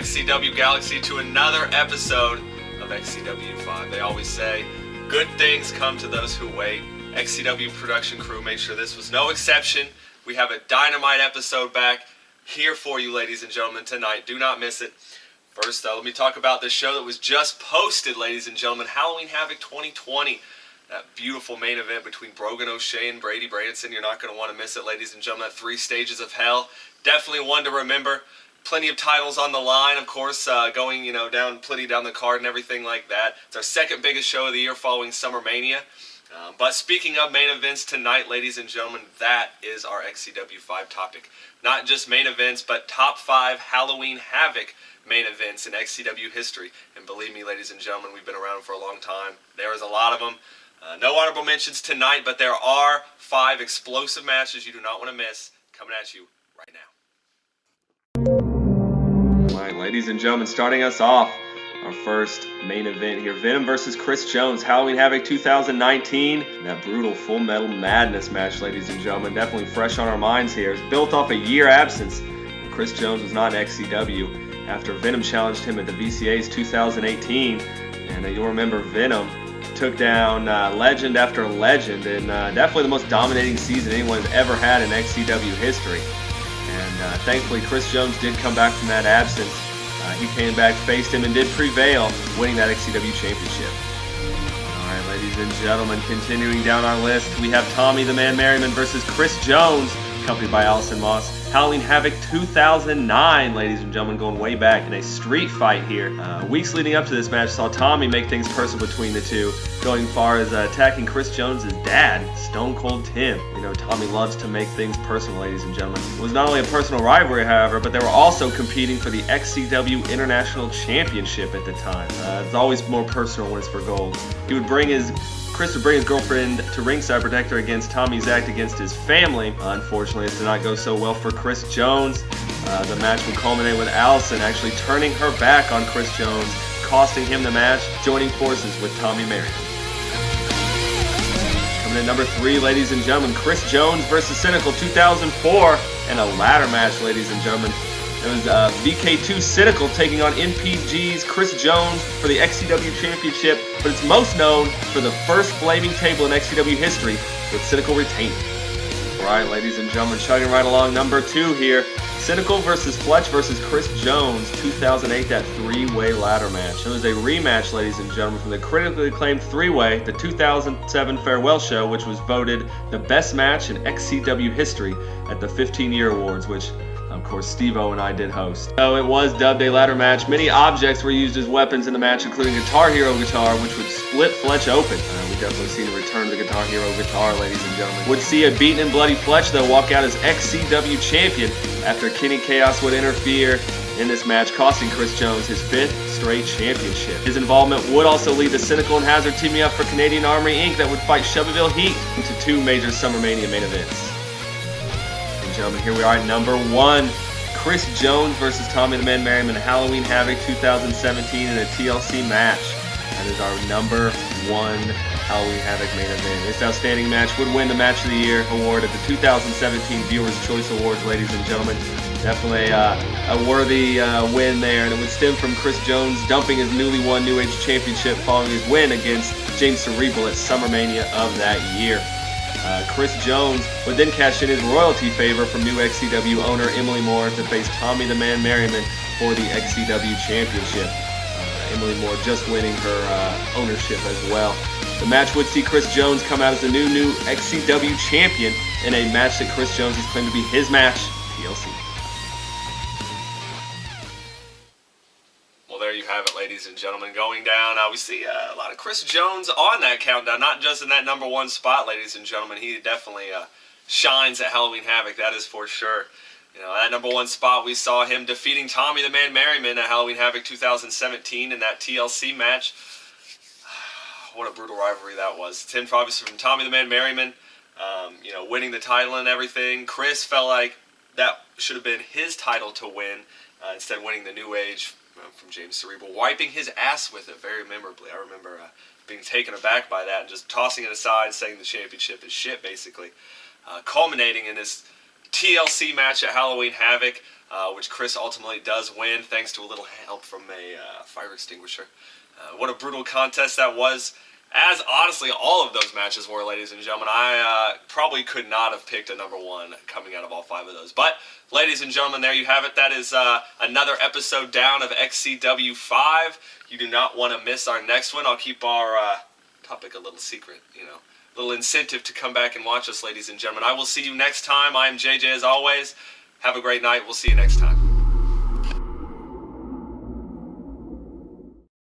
XCW Galaxy to another episode of XCW 5. They always say, good things come to those who wait. XCW production crew made sure this was no exception. We have a dynamite episode back here for you, ladies and gentlemen, tonight. Do not miss it. First, let me talk about the show that was just posted, ladies and gentlemen. Halloween Havoc 2020. That beautiful main event between Brogan O'Shea and Brady Branson. You're not going to want to miss it, ladies and gentlemen. That 3 stages of hell. Definitely one to remember. Plenty of titles on the line, of course, going, down the card and everything like that. It's our second biggest show of the year following Summer Mania. But speaking of main events tonight, ladies and gentlemen, that is our XCW 5 topic. Not just main events, but top 5 Halloween Havoc main events in XCW history. And believe me, ladies and gentlemen, we've been around for a long time. There is a lot of them. No honorable mentions tonight, but there are 5 explosive matches you do not want to miss coming at you right now. All right, ladies and gentlemen, starting us off, our first main event here, Venom versus Chris Jones, Halloween Havoc 2019. That brutal Full Metal Madness match, ladies and gentlemen, definitely fresh on our minds here. It's built off a year absence. Chris Jones was not in XCW after Venom challenged him at the VCA's 2018. And you'll remember Venom took down legend after legend, and definitely the most dominating season anyone has ever had in XCW history. And thankfully, Chris Jones did come back from that absence. He came back, faced him, and did prevail, winning that XCW championship. All right, ladies and gentlemen, continuing down our list, we have Tommy the Man Merriman versus Chris Jones, accompanied by Allison Moss. Halloween Havoc 2009, ladies and gentlemen, going way back in a street fight here. Weeks leading up to this match saw Tommy make things personal between the two, going far as attacking Chris Jones' dad, Stone Cold Tim. Tommy loves to make things personal, ladies and gentlemen. It was not only a personal rivalry, however, but they were also competing for the XCW International Championship at the time. It's always more personal when it's for gold. Chris would bring his girlfriend to ringside, protect her against Tommy's act against his family. Unfortunately, this did not go so well for Chris Jones. The match would culminate with Allison actually turning her back on Chris Jones, costing him the match, joining forces with Tommy Merriman. Coming in number 3, ladies and gentlemen, Chris Jones versus Cynical 2004, and a ladder match, ladies and gentlemen. It was VK2 Cynical taking on NPG's Chris Jones for the XCW Championship, but it's most known for the first flaming table in XCW history, with Cynical retaining. All right, ladies and gentlemen, chugging right along, number 2 here. Cynical versus Fletch versus Chris Jones, 2008, that 3-way ladder match. It was a rematch, ladies and gentlemen, from the critically acclaimed 3-way, the 2007 Farewell Show, which was voted the best match in XCW history at the 15-Year Awards, which of course, Steve-O and I did host. So it was dubbed a ladder match. Many objects were used as weapons in the match, including Guitar Hero guitar, which would split Fletch open. We definitely see the return of the Guitar Hero guitar, ladies and gentlemen. Would see a beaten and bloody Fletch, though, walk out as XCW champion after Kenny Chaos would interfere in this match, costing Chris Jones his 5th straight championship. His involvement would also lead to Cynical and Hazard teaming up for Canadian Armory Inc. that would fight Shelbyville Heat into 2 major Summer Mania main events. Gentlemen, here we are at number 1. Chris Jones versus Tommy the Man Merriman, Halloween Havoc 2017 in a TLC match. That is our number 1 Halloween Havoc main event. This outstanding match would win the Match of the Year award at the 2017 Viewers' Choice Awards, ladies and gentlemen. Definitely a worthy win there, and it would stem from Chris Jones dumping his newly won New Age Championship following his win against James Cerebral at Summer Mania of that year. Chris Jones would then cash in his royalty favor from new XCW owner Emily Moore to face Tommy the Man Merriman for the XCW Championship. Emily Moore just winning her ownership as well. The match would see Chris Jones come out as the new XCW champion in a match that Chris Jones has claimed to be his match, TLC. Well, there you have it, ladies and gentlemen. Going down, we see a lot of Chris Jones on that countdown, not just in that number 1 spot, ladies and gentlemen. He definitely shines at Halloween Havoc, that is for sure. That number 1 spot, we saw him defeating Tommy the Man Merriman at Halloween Havoc 2017 in that TLC match. What a brutal rivalry that was. It's him, obviously, from Tommy the Man Merriman, winning the title and everything. Chris felt like that should have been his title to win, instead winning the New Age from James Cerebral, wiping his ass with it very memorably. I remember being taken aback by that and just tossing it aside, saying the championship is shit, basically. Culminating in this TLC match at Halloween Havoc. which Chris ultimately does win thanks to a little help from a fire extinguisher. What a brutal contest that was. As honestly all of those matches were, ladies and gentlemen. I probably could not have picked a number one coming out of all 5 of those. But, ladies and gentlemen, there you have it. That is another episode down of XCW 5. You do not want to miss our next one. I'll keep our topic a little secret, you know. A little incentive to come back and watch us, ladies and gentlemen. I will see you next time. I am JJ as always. Have a great night. We'll see you next time.